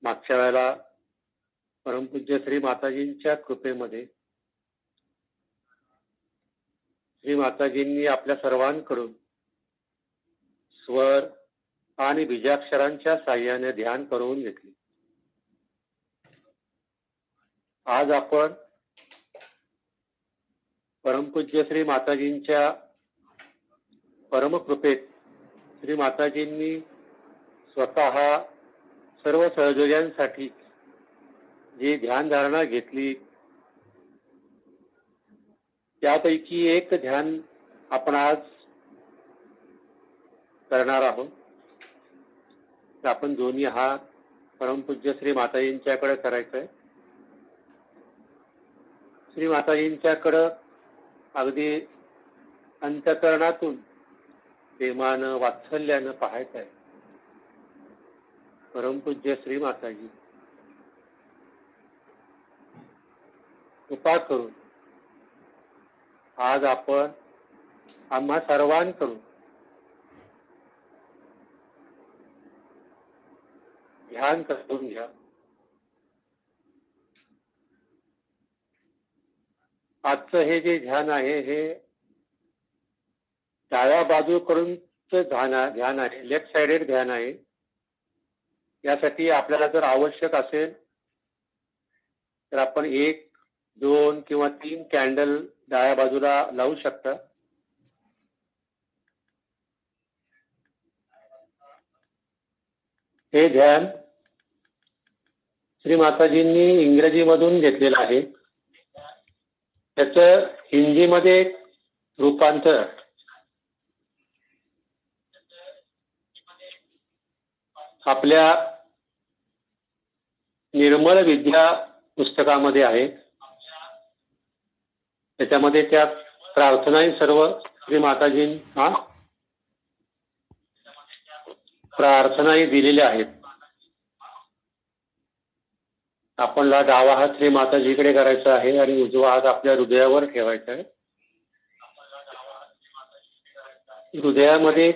मागच्या वेळेला परमपूज्य श्री माताजींच्या कृपेमध्ये श्री माताजींनी आपल्या सर्वांकडून स्वर आणि बीजाक्षरांच्या साह्याने ध्यान करवून घेतले. आज आपण परमपूज्य श्री माताजींच्या परमकृपेत श्री माताजींनी स्वतः सर्व सहयोग्यांसाठी जी ध्यानधारणा घेतली त्यापैकी एक ध्यान आपण आज करणार आहोत. आपण दोन्ही हा परमपूज्य श्री माताजींच्याकडे करायचा आहे. श्री माताजींच्याकडे अगदी अंतःकरणातून प्रेमानं वात्सल्यानं पाहायचं आहे. परमपूज्य श्री माताजी कृपा करून आज आपण आम्हा सर्वांकडून ध्यान करून घ्या. आजचं हे जे ध्यान आहे हे डाव्या बाजूकडून ध्यान आहे, लेफ्ट साइडेड ध्यान आहे. यासाठी आपल्याला जर आवश्यक असेल तर आपण 1, 2 किंवा 3 कॅन्डल डाव्या बाजूला लावू शकता. हे ध्यान श्री माताजींनी इंग्रजीमधून घेतलेलं आहे. त्याचं हिंदीमध्ये रूपांतर आपल्या निर्मळ विद्या पुस्तकामध्ये आहे. त्याच्यामध्ये त्या प्रार्थनाही सर्व श्री माताजींना प्रार्थनाही दिलेल्या आहेत. आपण डावा हात श्री माताजीकडे करायचा आहे आणि उजवा हात आपल्या हृदयावर ठेवायचा आहे. हृदयामध्ये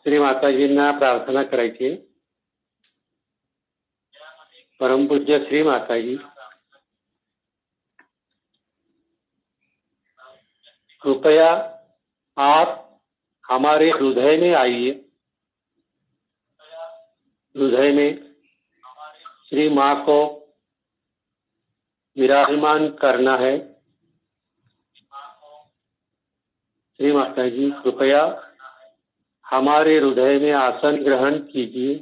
श्री माताजींना प्रार्थना करायची. परमपूज्य श्री माताजी, कृपया आप हमारे हृदय में आइए. हृदय में श्री माँ को विराजमान करना है. श्री माताजी कृपया हमारे हृदय में आसन ग्रहण कीजिए.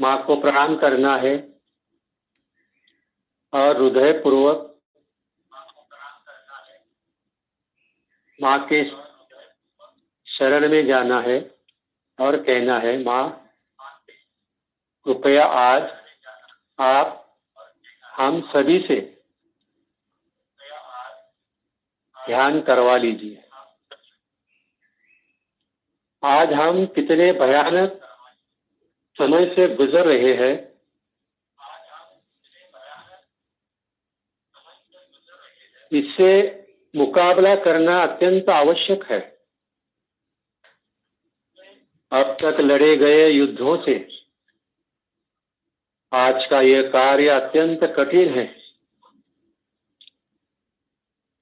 माँ को प्रणाम करना है और हृदय पूर्वक माँ के शरण में जाना है और कहना है, माँ कृपया आज आप हम सभी से ध्यान करवा लीजिए. आज हम कितने भयानक समय से गुजर रहे हैं. इससे मुकाबला करना अत्यंत आवश्यक है. अब तक लड़े गए युद्धों से आज का यह कार्य अत्यंत कठिन है.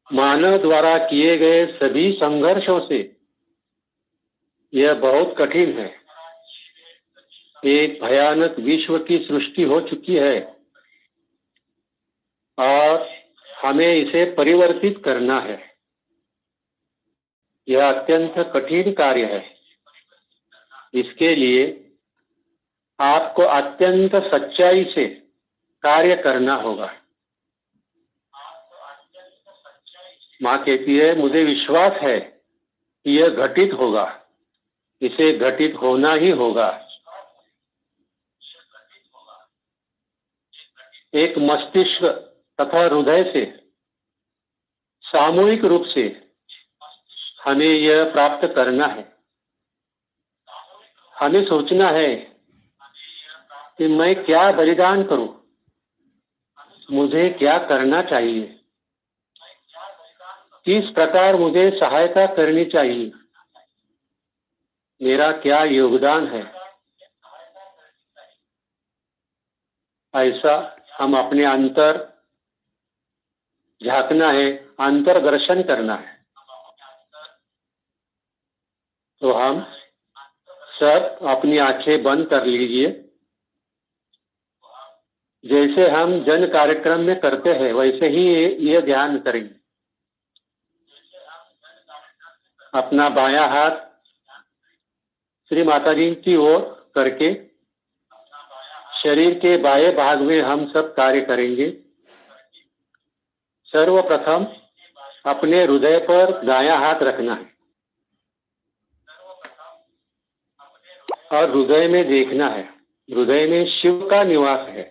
मानव द्वारा किए गए सभी संघर्षों से यह बहुत कठिन है. एक भयानक विश्व की सृष्टि हो चुकी है और हमें इसे परिवर्तित करना है. यह अत्यंत कठिन कार्य है. इसके लिए आपको अत्यंत सच्चाई से कार्य करना होगा. माँ कहती है, मुझे विश्वास है कि यह घटित होगा. इसे घटित होना ही होगा. एक मस्तिष्क तथा हृदय से सामूहिक रूप से हमें यह प्राप्त करना है. हमें सोचना है कि मैं क्या बलिदान करूं, मुझे क्या करना चाहिए, किस प्रकार मुझे सहायता करनी चाहिए, मेरा क्या योगदान है. ऐसा हम अपने अंतर झांकना है, अंतर्दर्शन करना है। तो हम सब अपनी आंखें बंद कर लीजिए। जैसे हम जन कार्यक्रम में करते हैं वैसे ही ये ध्यान करेंगे। अपना बायां हाथ श्री माता जी की ओर करके शरीर के बाएं भाग में हम सब कार्य करेंगे। सर्वप्रथम अपने हृदय पर दायां हाथ रखना है और हृदय में देखना है। हृदय में शिव का निवास है।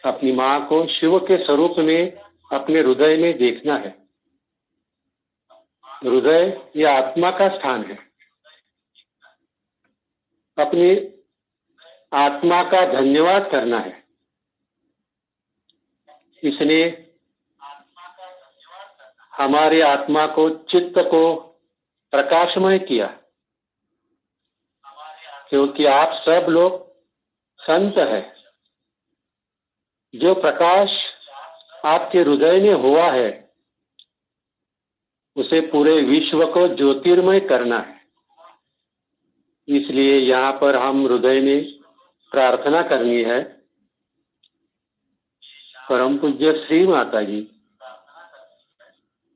अपनी मां को शिव के स्वरूप में अपने हृदय में देखना है। हृदय यह आत्मा का स्थान है। अपनी आत्मा का धन्यवाद करना है। इसने हमारी आत्मा को, चित्त को प्रकाशमय किया, क्योंकि आप सब लोग संत हैं। जो प्रकाश आपके हृदय में हुआ है उसे पूरे विश्व को ज्योतिर्मय करना है। इसलिए यहाँ पर हम हृदय में प्रार्थना करनी है। परम पूज्य श्री माता जी,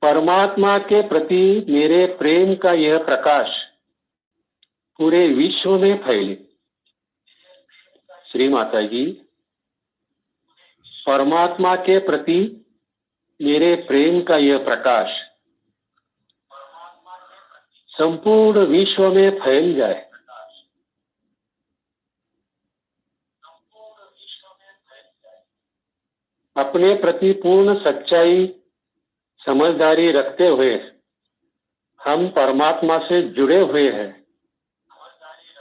परमात्मा के प्रति मेरे प्रेम का यह प्रकाश पूरे विश्व में फैले। श्री माता जी, परमात्मा के प्रति मेरे प्रेम का यह प्रकाश संपूर्ण विश्व में फैल जाए। अपने प्रति पूर्ण सच्चाई, समझदारी रखते हुए हम परमात्मा से जुड़े हुए हैं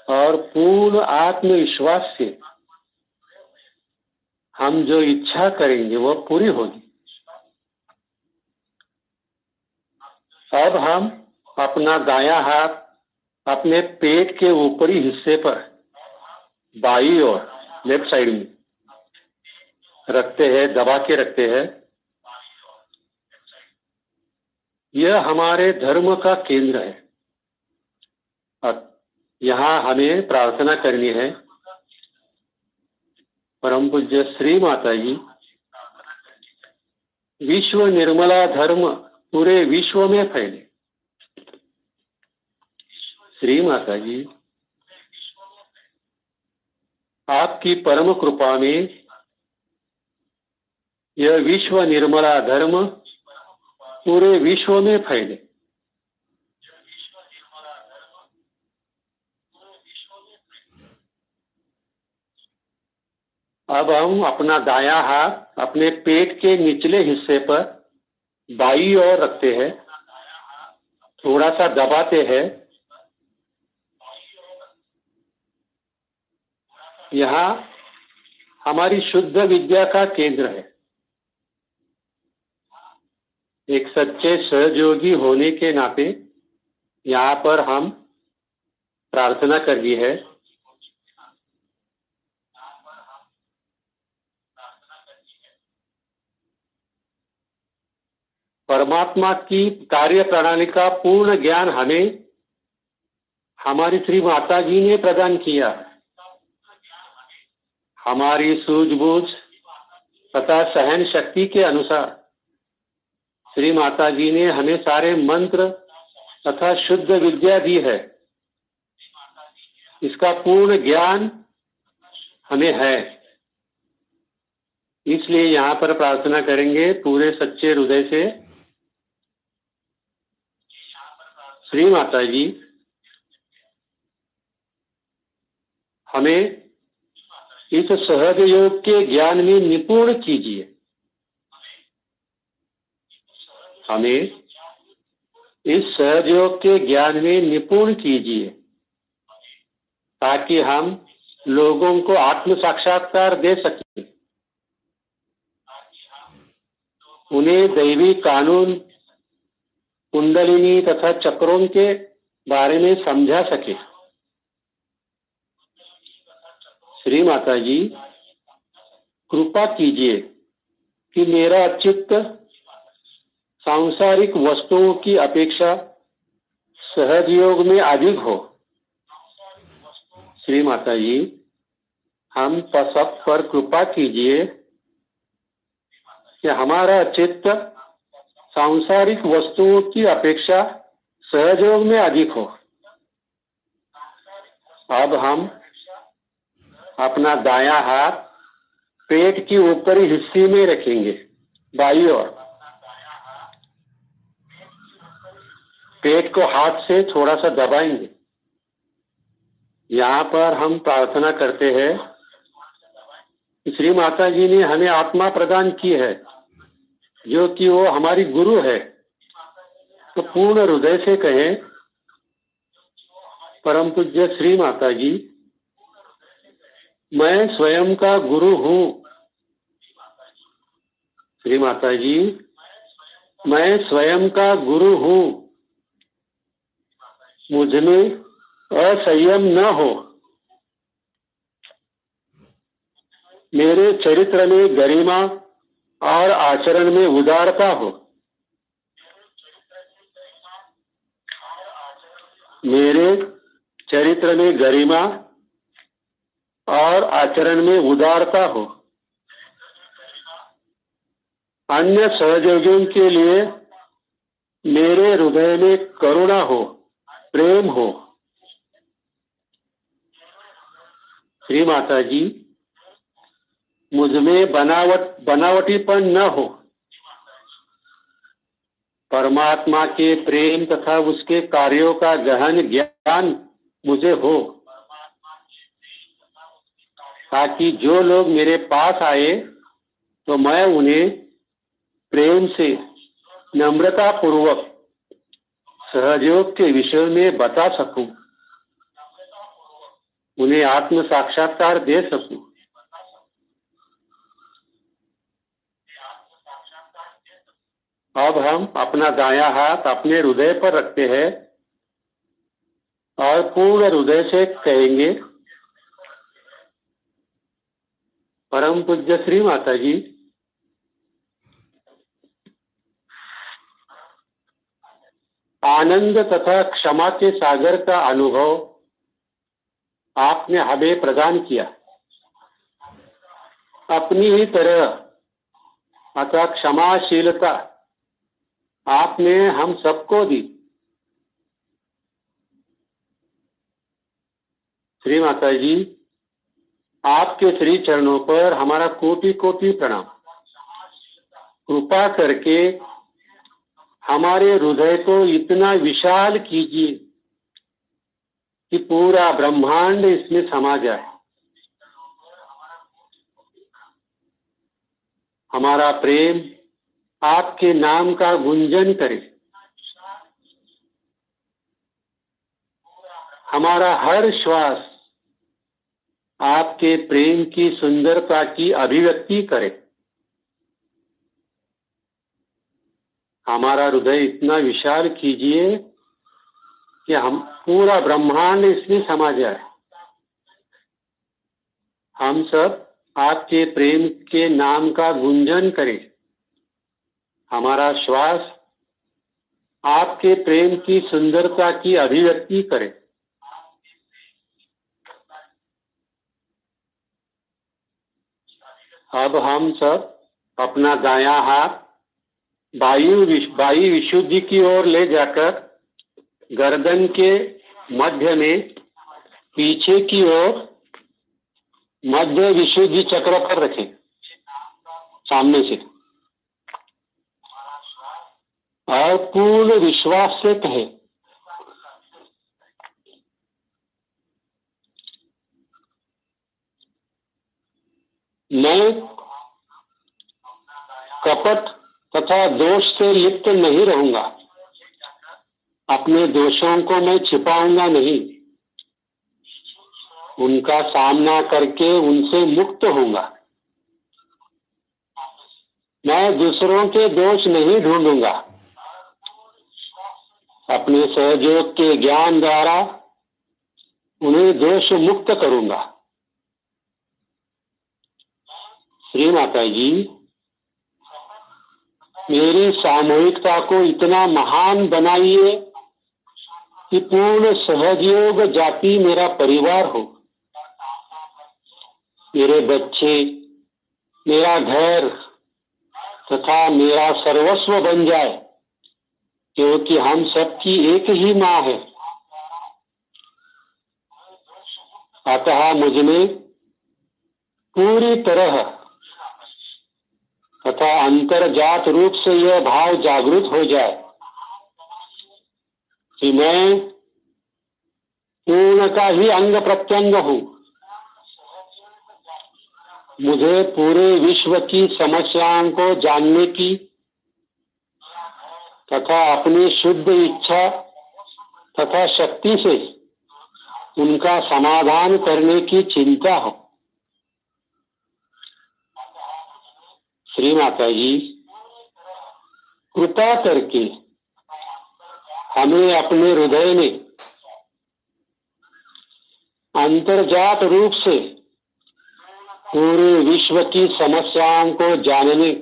और पूर्ण आत्मविश्वास से हम जो इच्छा करेंगे वो पूरी होगी। अब हम अपना दायां हाथ अपने पेट के ऊपरी हिस्से पर बाईं ओर, लेफ्ट साइड में रखते हैं, दबा के रखते हैं। यह हमारे धर्म का केंद्र है। अब यहाँ हमें प्रार्थना करनी है। परम पूज्य श्री माता जी, विश्व निर्मला धर्म पूरे विश्व में फैले। श्री माता जी, आपकी परम कृपा में यह विश्व निर्मला धर्म पूरे विश्व में फैले। अब हम अपना दायां हाथ अपने पेट के निचले हिस्से पर बाईं ओर रखते हैं, थोड़ा सा दबाते हैं। यहाँ हमारी शुद्ध विद्या का केंद्र है। एक सच्चे सहयोगी होने के नाते यहाँ पर हम प्रार्थना करनी है। परमात्मा की कार्य प्रणाली का पूर्ण ज्ञान हमें हमारी श्री माता जी ने प्रदान किया है। हमारी सूझबूझ तथा सहन शक्ति के अनुसार श्री माता जी ने हमें सारे मंत्र तथा शुद्ध विद्या दी है। इसका पूर्ण ज्ञान हमें है। इसलिए यहाँ पर प्रार्थना करेंगे पूरे सच्चे हृदय से। श्री माता जी, हमें इस सहज योग के ज्ञान में निपुण कीजिए। हमें इस सहज योग के ज्ञान में निपुण कीजिए ताकि हम लोगों को आत्म साक्षात्कार दे सकें, उन्हें दैवी कानून, कुंडलिनी तथा चक्रों के बारे में समझा सके। श्री माता जी, कृपा कीजिए कि मेरा चित्त सांसारिक वस्तुओं की अपेक्षा सहज योग में अधिक हो। श्री माता जी, हम सब पर कृपा कीजिए कि हमारा चित्त सांसारिक वस्तुओं की अपेक्षा सहज योग में अधिक हो। अब हम अपना दायां हाथ पेट की ऊपरी हिस्से में रखेंगे, बाईं ओर। पेट को हाथ से थोड़ा सा दबाएंगे। यहाँ पर हम प्रार्थना करते हैं कि श्री माता जी ने हमें आत्मा प्रदान की है, जो कि वो हमारी गुरु है। तो पूर्ण हृदय से कहें, परम पूज्य श्री माता जी, मैं स्वयं का गुरु हूँ। श्री माता जी, मैं स्वयं का गुरु हूँ। मुझमें असंयम न हो। मेरे चरित्र में गरिमा और आचरण में उदारता हो। मेरे चरित्र में गरिमा और आचरण में उदारता हो। अन्य सहयोगियों के लिए मेरे हृदय में करुणा हो, प्रेम हो। श्री माता जी, मुझमें बनावटीपन न हो। परमात्मा के प्रेम तथा उसके कार्यों का गहन ज्ञान मुझे हो, ताकि जो लोग मेरे पास आए तो मैं उन्हें प्रेम से, नम्रता पूर्वक सहयोग के विषय में बता सकूं, उन्हें आत्म साक्षात्कार दे सकूं। अब हम अपना दायां हाथ अपने हृदय पर रखते हैं और पूर्ण हृदय से कहेंगे, परम पूज्य श्री माता जी, आनंद तथा क्षमा के सागर का अनुभव आपने हमें प्रदान किया। अपनी ही तरह अतः क्षमाशीलता आपने हम सबको दी। श्री माता जी, आपके श्री चरणों पर हमारा कोटि कोटि प्रणाम। कृपा करके हमारे हृदय को इतना विशाल कीजिए कि पूरा ब्रह्मांड इसमें समा जाए। हमारा प्रेम आपके नाम का गुंजन करे। हमारा हर श्वास आपके प्रेम की सुंदरता की अभिव्यक्ति करे। हमारा हृदय इतना विशाल कीजिए कि हम पूरा ब्रह्मांड इसमें समा जाए। हम सब आपके प्रेम के नाम का गुंजन करें। हमारा श्वास आपके प्रेम की सुंदरता की अभिव्यक्ति करे। अब हम सब अपना दायां हाथ वायु विशुद्धि की ओर ले जाकर गर्दन के मध्य में पीछे की ओर मध्य विशुद्धि चक्र पर रखें, सामने से, और पूर्ण विश्वास से कहें, मैं कपट तथा दोष से लिप्त नहीं रहूंगा। अपने दोषों को मैं छिपाऊंगा नहीं। उनका सामना करके उनसे मुक्त होऊंगा। मैं दूसरों के दोष नहीं ढूंढूंगा। अपने सहयोग के ज्ञान द्वारा उन्हें दोष मुक्त करूंगा। श्री माता जी, मेरी सामूहिकता को इतना महान बनाइए कि पूर्ण सहयोग जाति मेरा परिवार हो, मेरे बच्चे, मेरा घर तथा मेरा सर्वस्व बन जाए, क्योंकि हम सबकी एक ही माँ है। अतः मुझमें पूरी तरह तथा अंतर्जात रूप से यह भाव जागृत हो जाए कि मैं पूर्ण का ही अंग प्रत्यंग हूँ। मुझे पूरे विश्व की समस्याओं को जानने की तथा अपनी शुद्ध इच्छा तथा शक्ति से उनका समाधान करने की चिंता हो। श्री माता जी, कृपा करके हमें अपने हृदय में अंतर्जात रूप से पूरे विश्व की समस्याओं को जानने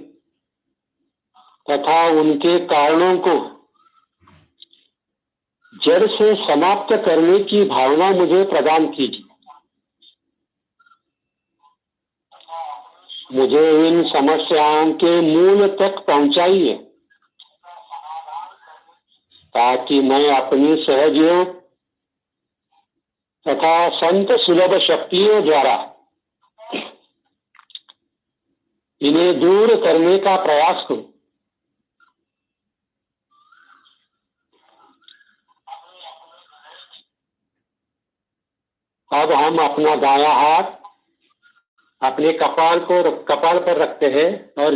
तथा उनके कारणों को जड़ से समाप्त करने की भावना मुझे प्रदान कीजिए। मुझे इन समस्याओं के मूल तक पहुंचाइए ताकि मैं अपनी सहयोग तथा संत सुलभ शक्तियों द्वारा इन्हें दूर करने का प्रयास करूं। अब हम अपना दायां हाथ अपने कपाल पर रखते हैं और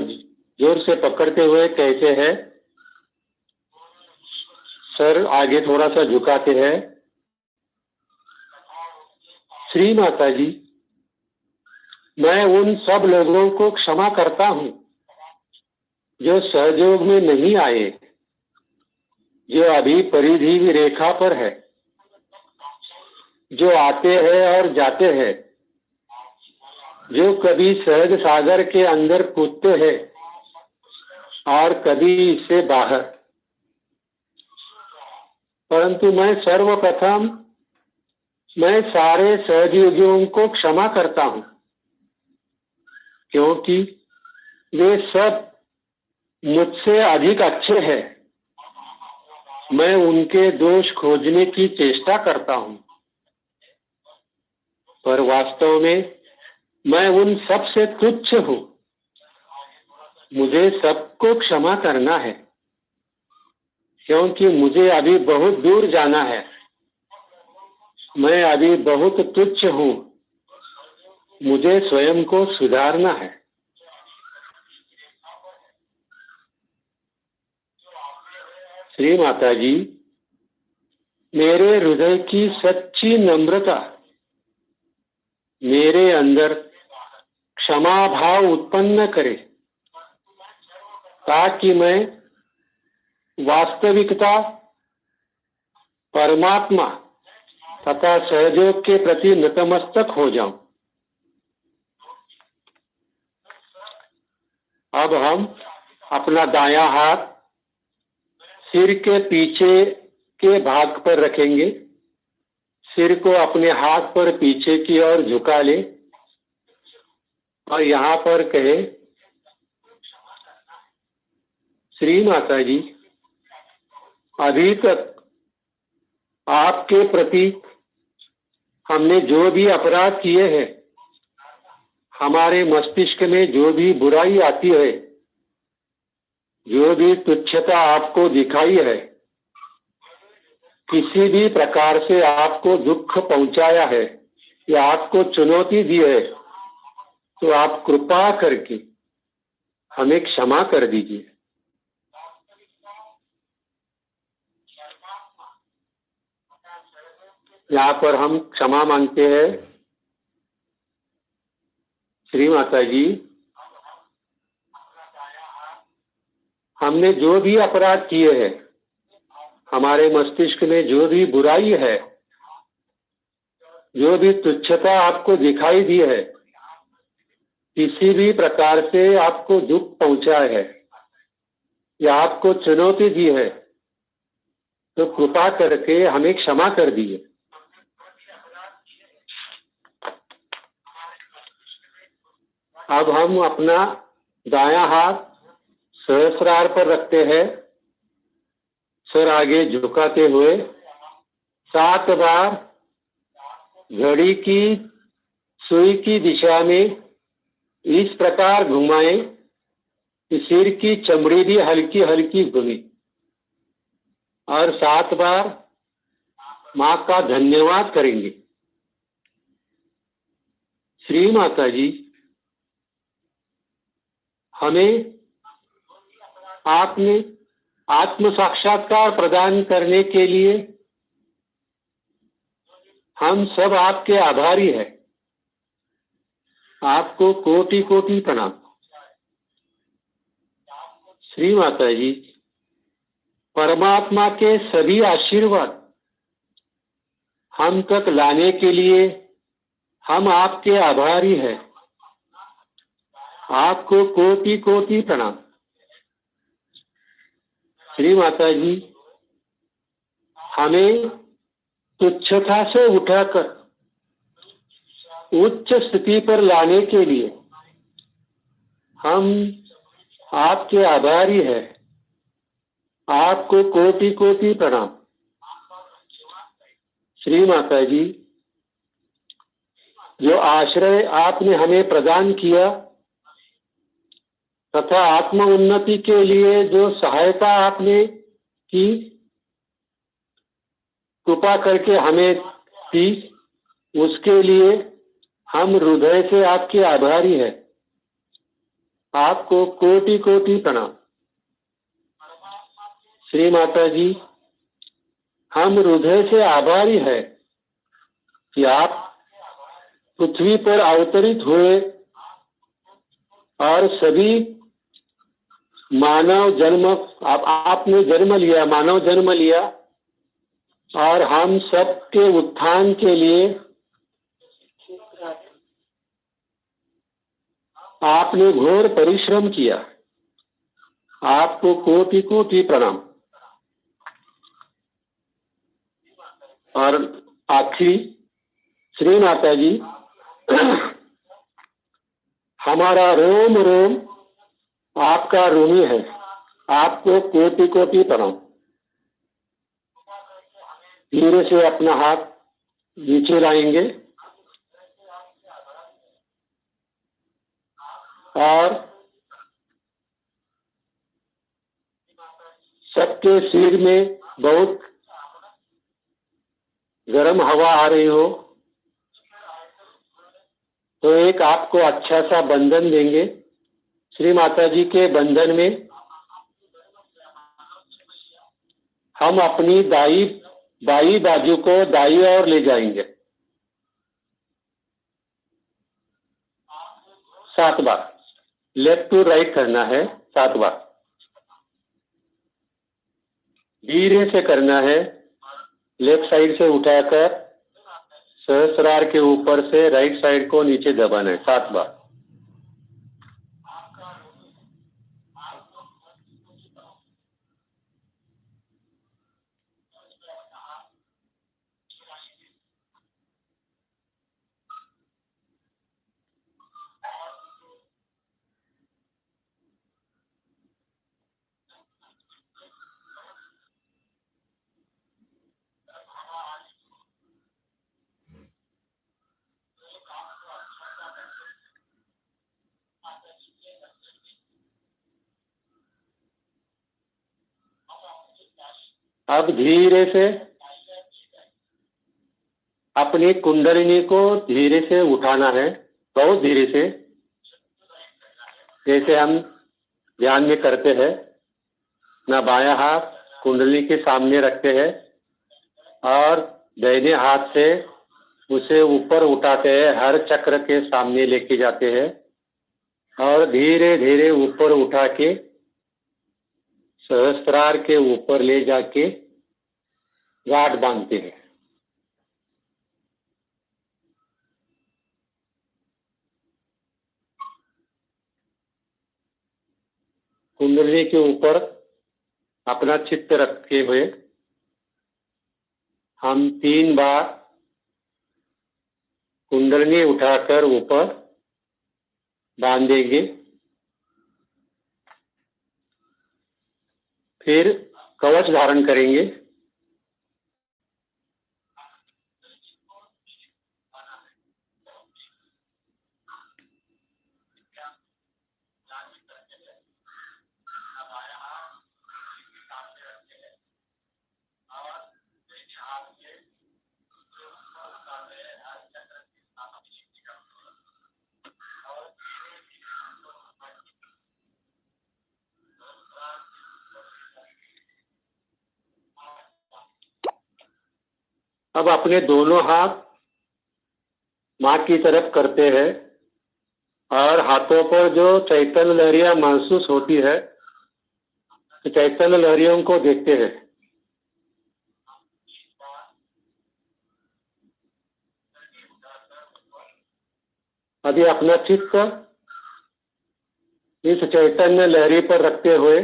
जोर से पकड़ते हुए कहते हैं, सर आगे थोड़ा सा झुकाते हैं। श्री माता जी, मैं उन सब लोगों को क्षमा करता हूं जो सहयोग में नहीं आए, जो अभी परिधि रेखा पर है, जो आते हैं और जाते हैं, जो कभी सहज सागर के अंदर कूदते हैं और कभी इससे बाहर। परंतु मैं सर्वप्रथम सारे सहयोगियों को क्षमा करता हूं, क्योंकि वे सब मुझसे अधिक अच्छे हैं। मैं उनके दोष खोजने की चेष्टा करता हूं, पर वास्तव में मैं उन सब से तुच्छ हूं। मुझे सबको क्षमा करना है, क्योंकि मुझे अभी बहुत दूर जाना है। मैं अभी बहुत तुच्छ हूं, मुझे स्वयं को सुधारना है। श्री माता जी, मेरे हृदय की सच्ची नम्रता मेरे अंदर क्षमा भाव उत्पन्न करे, ताकि मैं वास्तविकता, परमात्मा तथा सहयोग के प्रति नतमस्तक हो जाऊं। अब हम अपना दायां हाथ सिर के पीछे के भाग पर रखेंगे। सिर को अपने हाथ पर पीछे की ओर झुका ले और यहाँ पर कहे, श्री माता जी, अभी तक आपके प्रति हमने जो भी अपराध किए हैं, हमारे मस्तिष्क में जो भी बुराई आती है, जो भी तुच्छता आपको दिखाई है, किसी भी प्रकार से आपको दुख पहुंचाया है या आपको चुनौती दी है, तो आप कृपा करके हमें क्षमा कर दीजिए। यहाँ पर हम क्षमा मांगते हैं। श्री माता जी, हमने जो भी अपराध किए हैं, हमारे मस्तिष्क में जो भी बुराई है, जो भी तुच्छता आपको दिखाई दी है, किसी भी प्रकार से आपको दुख पहुंचा है या आपको चुनौती दी है तो कृपा करके हमें क्षमा कर दिए। अब हम अपना दायां हाथ सहस्रार पर रखते हैं, सर आगे झुकाते हुए 7 बार घड़ी की सुई की दिशा में इस प्रकार घुमाएं कि सिर की चमड़ी भी हल्की हल्की घूमे और 7 बार माँ का धन्यवाद करेंगे। श्री माता जी, हमें आपने आत्म साक्षात्कार प्रदान करने के लिए हम सब आपके आभारी हैं। आपको कोटि कोटि प्रणाम। श्री माता जी, परमात्मा के सभी आशीर्वाद हम तक लाने के लिए हम आपके आभारी हैं। आपको कोटि कोटि प्रणाम। श्री माता जी, हमें तुच्छता से उठाकर उच्च स्थिति पर लाने के लिए हम आपके आभारी हैं। आपको कोटि कोटि प्रणाम। श्री माता जी, जो आश्रय आपने हमें प्रदान किया तथा आत्म उन्नति के लिए जो सहायता आपने की, कृपा करके हमें दी, उसके लिए हम हृदय से आपके आभारी हैं। आपको कोटि कोटि प्रणाम। श्री माता जी, हम हृदय से आभारी हैं कि आप पृथ्वी पर अवतरित हुए और सभी मानव जन्म आपने जन्म लिया, मानव जन्म लिया और हम सबके उत्थान के लिए आपने घोर परिश्रम किया। आपको कोटि कोटि प्रणाम। और आखिरी, श्री माता जी, हमारा रोम रोम आपका ऋणी है। आपको कोटि कोटि प्रणाम। धीरे से अपना हाथ नीचे लाएंगे और सबके सिर में बहुत गर्म हवा आ रही हो तो एक आपको अच्छा सा बंधन देंगे। श्री माता जी के बंधन में हम अपनी दाई बाजू को दाई ओर ले जाएंगे। 7 बार लेफ्ट टू राइट करना है। 7 बार धीरे से करना है। लेफ्ट साइड से उठाकर सहस्रार के ऊपर से राइट साइड को नीचे दबाना है। 7 बार। अब धीरे से अपनी कुंडलिनी को धीरे से उठाना है, बहुत धीरे से, जैसे हम ध्यान में करते हैं। ना बायां हाथ कुंडली के सामने रखते हैं और दाहिने हाथ से उसे ऊपर उठाते हैं, हर चक्र के सामने लेके जाते हैं और धीरे धीरे ऊपर उठा के सहस्त्रार के ऊपर ले जाके गांठ बांधते हैं। कुंडली के ऊपर अपना चित्त रखे हुए हम 3 बार कुंडली उठाकर ऊपर बांधेंगे। फिर कवच धारण करेंगे। अब अपने दोनों हाथ मां की तरफ करते हैं और हाथों पर जो चैतन्य लहरियां महसूस होती है, तो चैतन्य लहरियों को देखते हैं। अभी अपना चित्त इस चैतन्य लहरी पर रखते हुए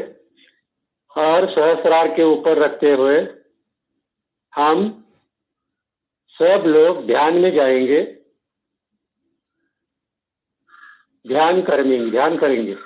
और सहस्रार के ऊपर रखते हुए हम सब लोग ध्यान में जाएंगे, ध्यान करेंगे।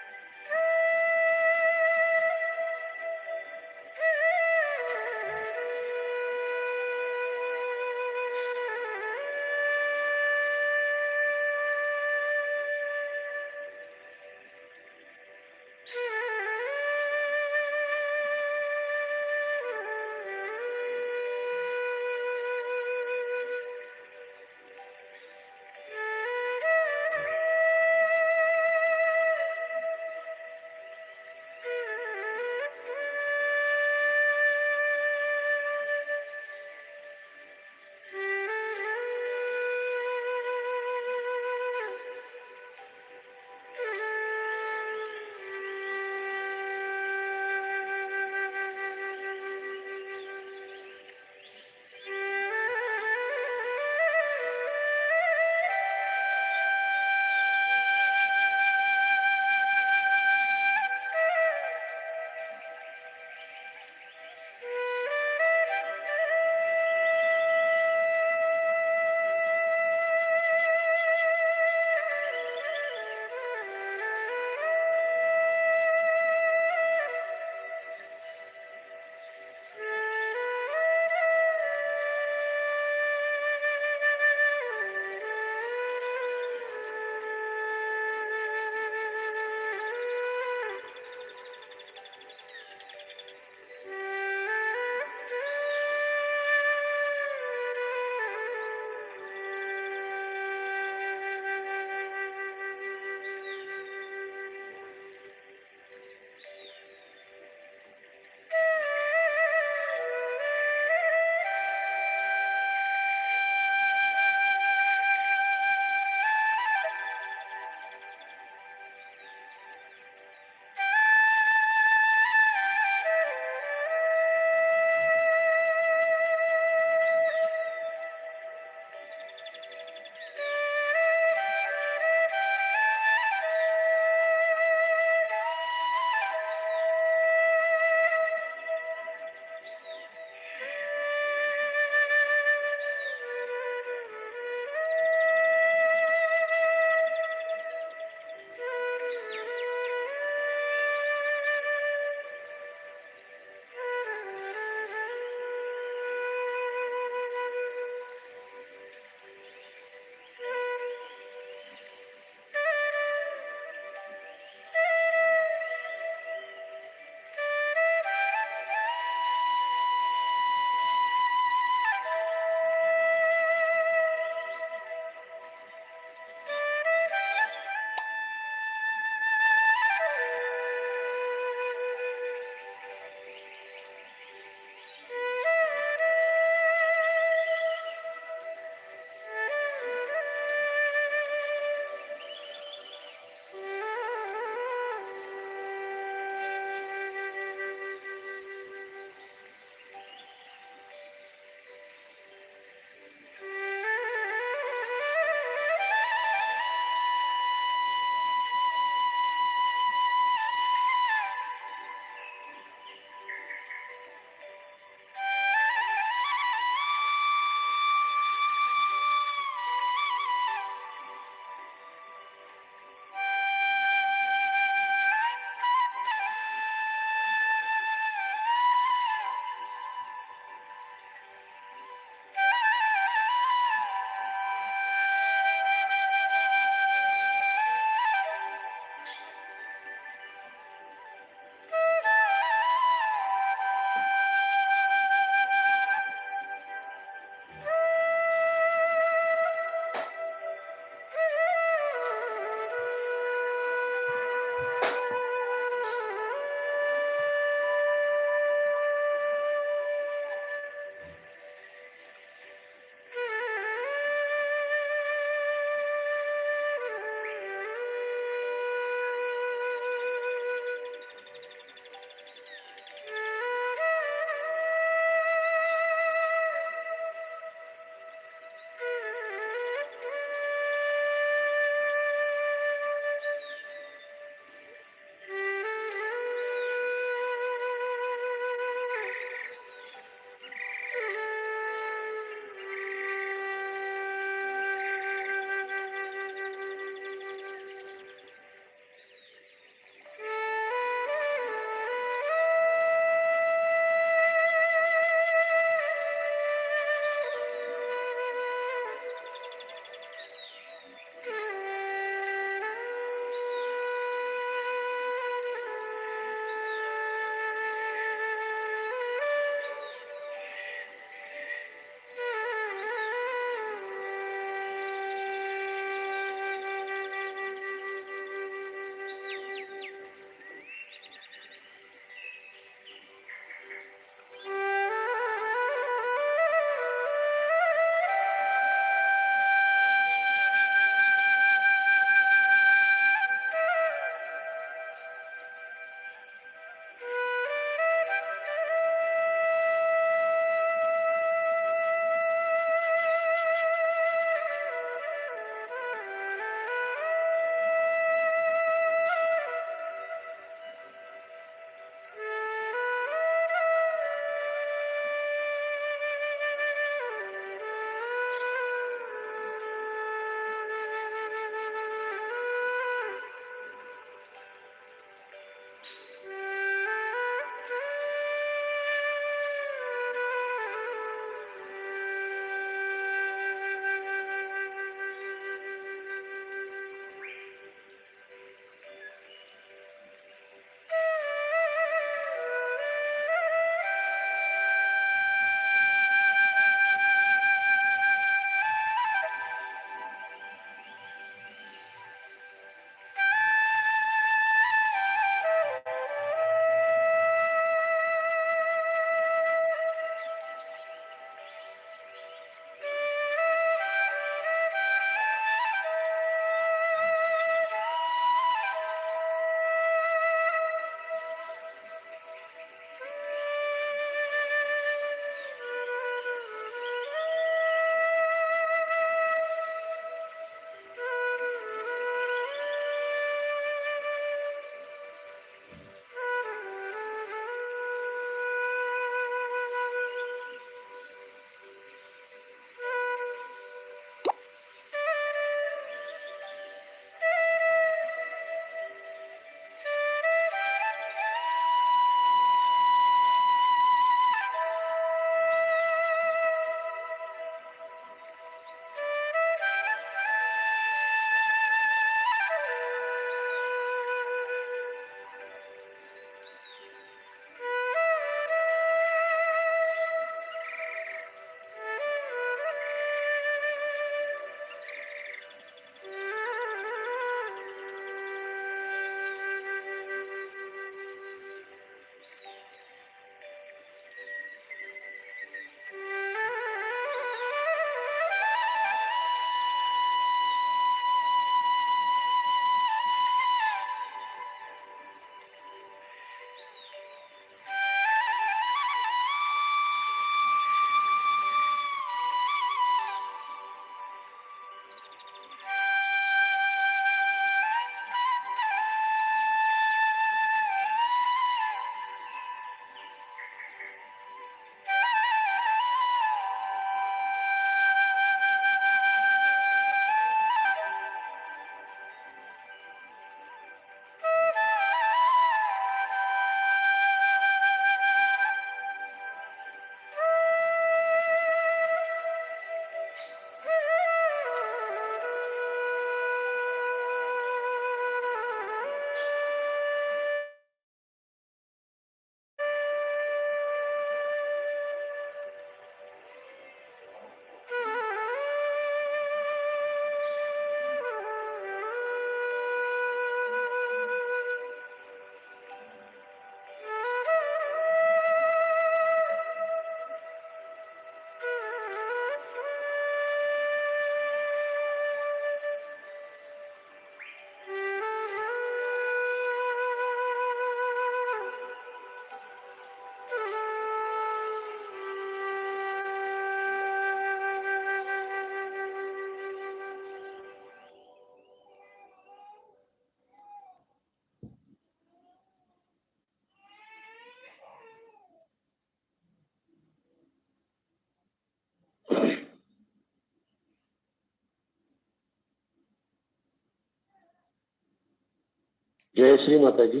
जय श्री माताजी.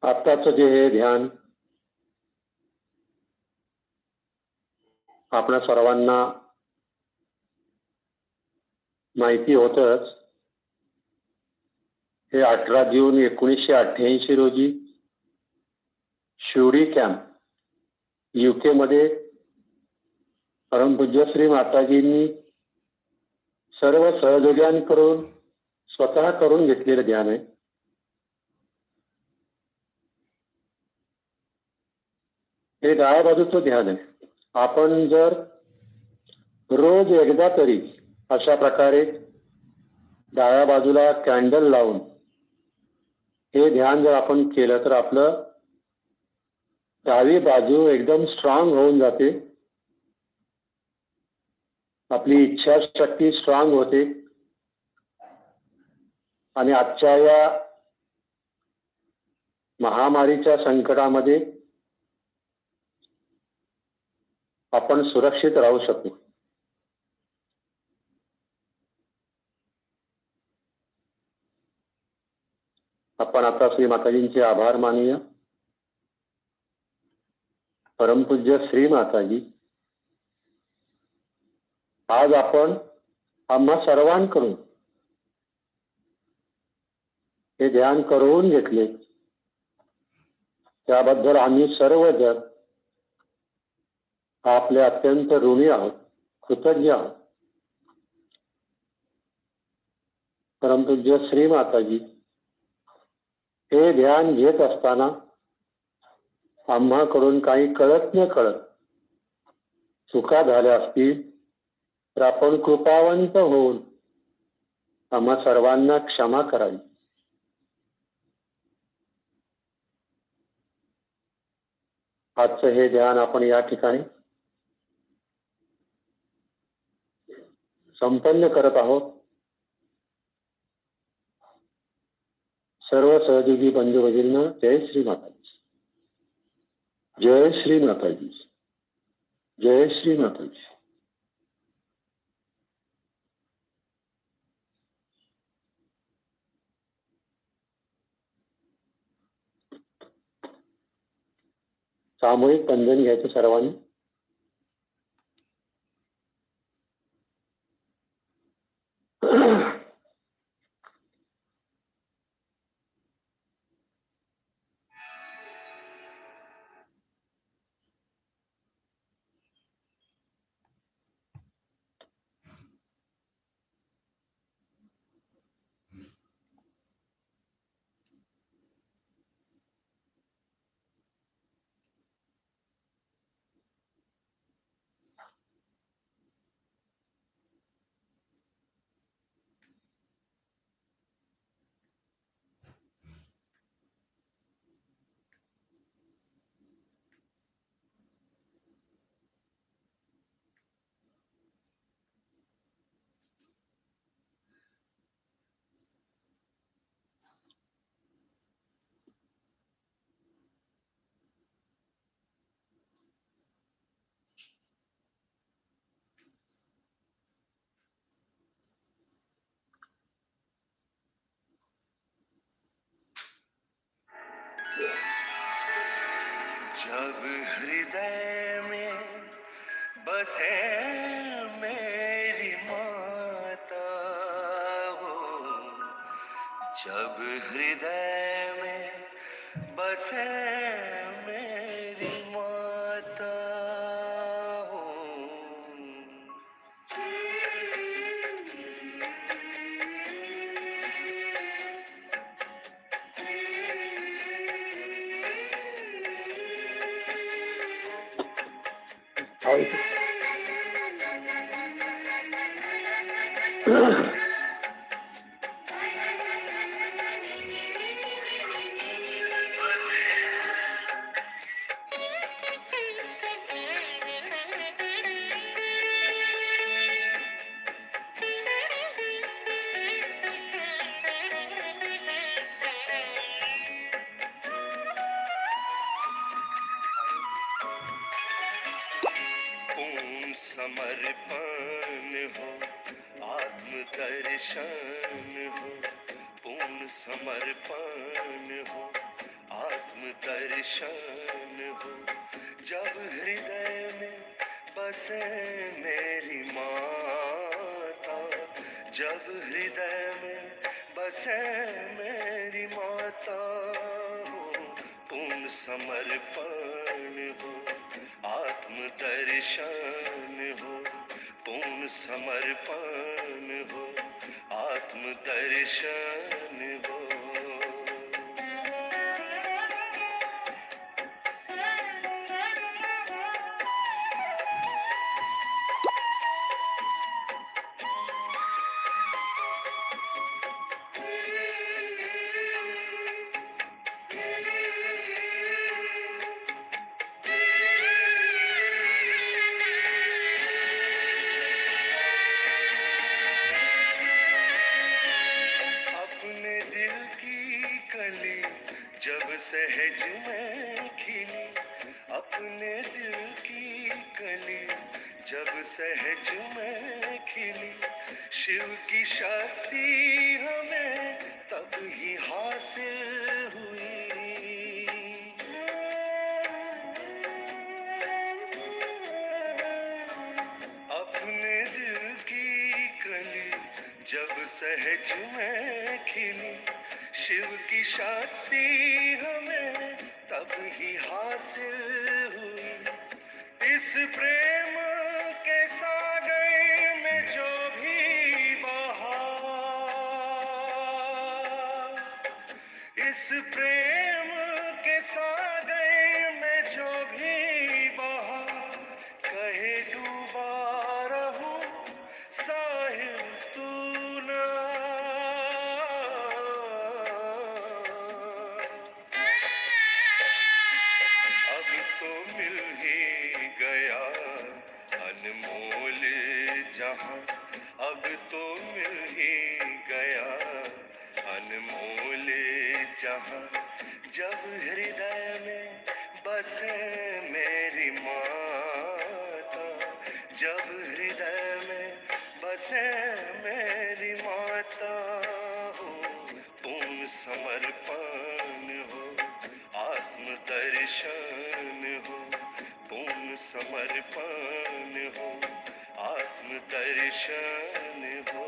आत्ताच जे हे ध्यान आपणा सर्वांना माहिती होतच, हे 18 जून 1988 रोजी शिवडी कॅम्प UK मध्ये परमपूज्य श्री माताजींनी सर्व सहयोग्यांकडून स्वतः करून घेतलेलं ध्यान आहे. हे डाव्या बाजूचं ध्यान आहे. आपण जर रोज एकदा तरी अशा प्रकारे डाव्या बाजूला कॅन्डल लावून हे ध्यान जर आपण केलं तर आपलं डावी बाजू एकदम स्ट्रॉंग होऊन जाते. आपली इच्छाशक्ती स्ट्रॉंग होते आणि आजच्या या महामारीच्या संकटामध्ये आपण सुरक्षित राहू शकू. आपण आता श्री माताजींचे आभार मानूया. परमपूज्य श्री माताजी, आज आपण आम्हा सर्वांकडून हे ध्यान करून घेतले, त्याबद्दल आम्ही सर्वजण आपले अत्यंत ऋणी आहोत, कृतज्ञ आहोत. परमपूज्य श्री माताजी, हे ध्यान घेत असताना आम्हाकडून काही कळत न कळत चुका झाल्या असतील तर आपण कृपावंत होऊन आम्हा सर्वांना क्षमा करावी. आजचं हे ध्यान आपण या ठिकाणी संपन्न करत आहोत. सर्व सहयोगी बंधू भगिनींना जय श्री माताजी. जय श्री माताजी. जय श्री माताजी. सामूहिक बंधन घ्यायचं सर्वांनी. जब हृदय में बसे मेरी माता हो, जब हृदय में बसे मेरी माता हो, समर्पण हो, आत्मदर्शन हो, पूर्ण समर्पण हो, आत्मदर्शन हो। जब हृदय में बसे मेरी माता, जब हृदय में बसे मेरी माता हो, पूर्ण समर्पण हो, आत्मदर्शन हो, पूर्ण समर्पण हो, आत्मदर्शन हो। अपने दिल की कली जब सहज में खिली, अपने दिल की कली जब सहज में खिली, शिव की शक्ति हमें तब ही हासिल हुई। अपने दिल की कली जब सहज में खिली, शिव की शक्ति हमें तब ही हासिल हुई। इस प्रेम के सागर में जो भी बहा, इस प्रेम के सागर में जो भी बहा, कहे डूबा रहूं साहिल तू ना। अब तो मिल ही गया अनमोल जहां, अब तो मिल ही गया अनमोल जहां। जब हृदय में बसे मेरी माता, जब हृदय में बसे मेरी माता हो, पूर्ण समर्पण हो, आत्मदर्शन हो, पूर्ण समर्पण हो, आत्मदर्शन हो।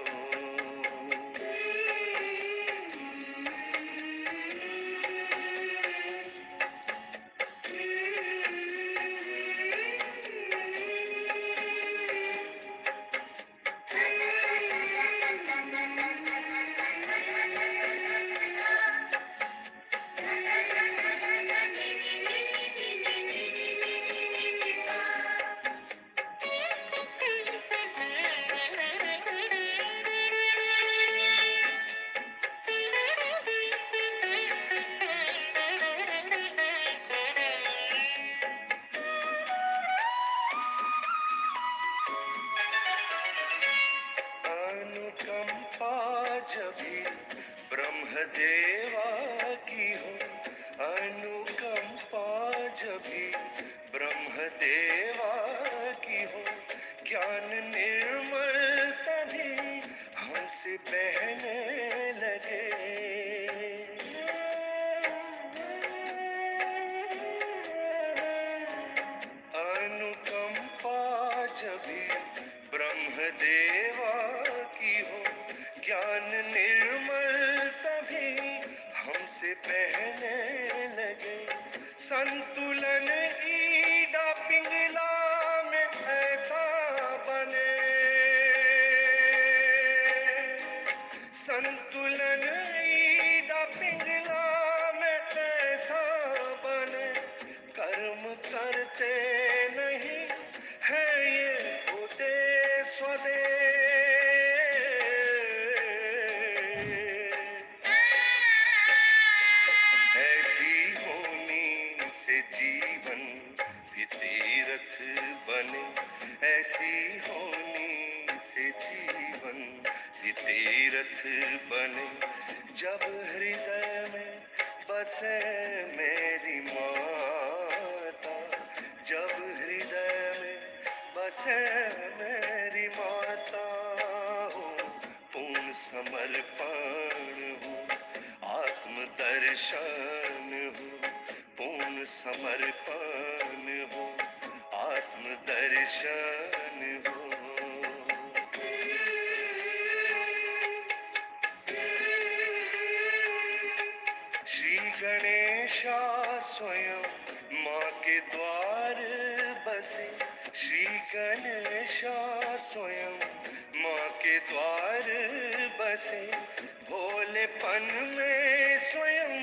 अनुकंपा जब भी ब्रह्मदेवा की हो, अनुकंपा जब भी ब्रह्मदेवा की हो, ज्ञान निर्मल तभी हमसे बहने लगे। अनुकंपा जब भी ब्रह्मदेवा की हो, ज्ञान निर्मल तभी हमसे बहने लगे। संतुलन ईड़ा पिंगला में ऐसा बने, संतुलन ईड़ा पिंगला में ऐसा बने। कर्म करते नहीं है ये होते स्वदेश, ऐसी होनी से जीवन भी तीर्थ बने, ऐसी होनी से जीवन भी तीर्थ बने। जब हृदय में बसे मेरी माता, जब हृदय में बसे मेरी माता हो, पूर्ण समर्पण हो, आत्म दर्शन हो, पूर्ण समर्पण हो, आत्म दर्शन हो। श्री गणेशा स्वयं माँ के द्वार बसे, श्री गणेशा स्वयं माँ के द्वार बसे, भोलेपन में स्वयं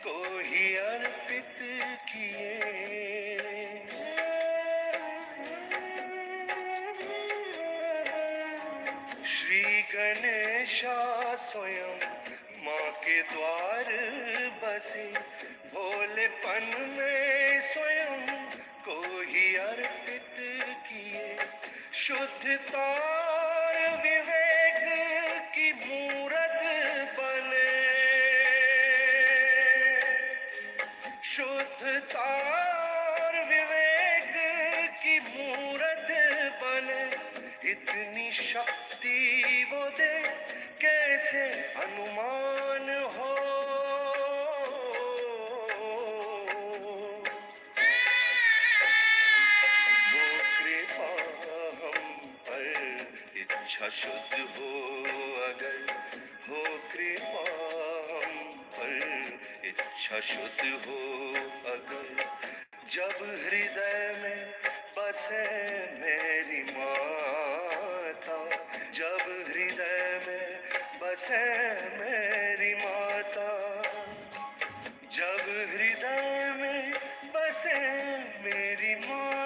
को ही अर्पित किए। श्री गणेशा स्वयं माँ के द्वार बसे, भोलेपन में स्वयं को ही अर्पित किए। शुद्धता और विवेक की मूरत बने, शुद्धता और विवेक की मूरत बने, इतनी शक्ति वो दे कैसे अनुमान हो। वो कृपा हम पर इच्छा शुद्ध हो अगर, हो कृपा हम पर इच्छा शुद्ध हो अगर, जब हृदय में बसे मेरी माता, जब हृदय में बसे मेरी माता, जब हृदय में बसे मेरी माता।